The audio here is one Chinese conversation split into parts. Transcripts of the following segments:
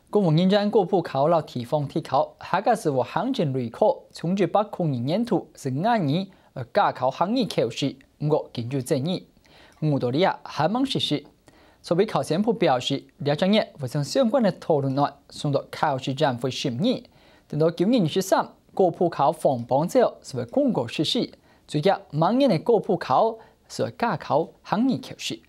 公务人员过户考了地方体考，下个是我行政类考，从2020年度是5年加考行业考试，我根据争议，我道理啊还蛮实施。作为考生部表示，2专业会将相关的讨论案送到考试站会审议，等到今年23过户考放榜之后，是会公告实施。最近明年的过户考是会加考行业考试。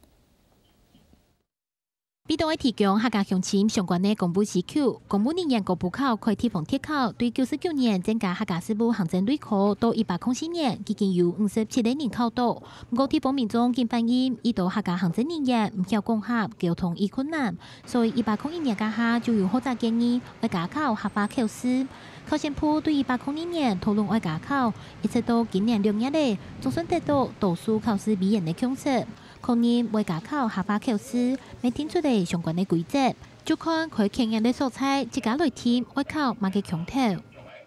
比到提供客家乡亲相关的公布需求，公务人员过户考开地方铁考，对99年增加客家事务行政类考到104年，已经有57个人考到。不过地方民众竟反映，遇到客家行政人员唔晓讲合，交通易困难，所以101年家下就有好多建议要加考合法考试。考生部对102年讨论要加考，一直到今年6月咧，总算得到多数考试委员的共识。可能为加考合法考试，未定出嚟相关的规则，就看佢考验的素材，自家来填会考乜嘅强调。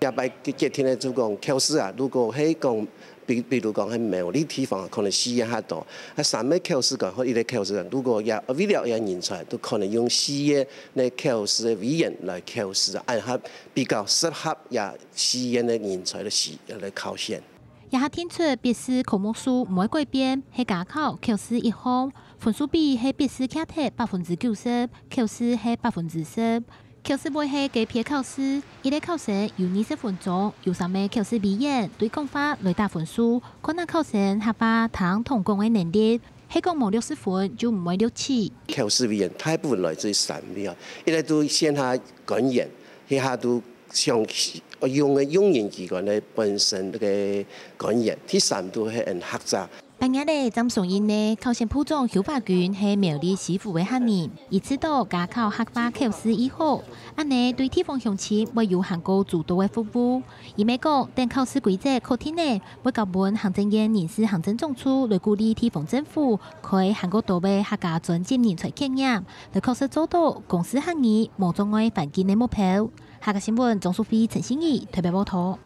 也摆今天的就讲考试啊，如果喺讲，比如讲喺某啲地方可能时间较多，喺三个考试讲或一个考试，如果也为了有人才，都可能用4个的考试的委员来考试，按下比较适合也4个的人才来考试。也下天出笔试科目数唔会改变，系加考考试1项，分数比系笔试卡题90%，考试系10%。考试会系计批考试，一个考生有20分钟，有3名考试委员对讲法来打分数，看那考生合法通通讲的能力。系讲冇60分就唔会67。考试委员大部分来自3名，一个都线下讲演，一下都像用嘅用人机关咧本身嘅讲演，第3都系人学习。半夜咧，张崇英呢考生普种邱法军系苗栗市府嘅客人，以此到加考合法考试以后，安尼对地方乡亲会有很高主导嘅服务。而美国等考试规则考天呢，会交本行政院人事行政总处来鼓励地方政府，开韩国多位客家专业人才经验，来确实做到公司行业无障碍环境嘅目标。客家新闻张淑菲、陈欣怡特别报道。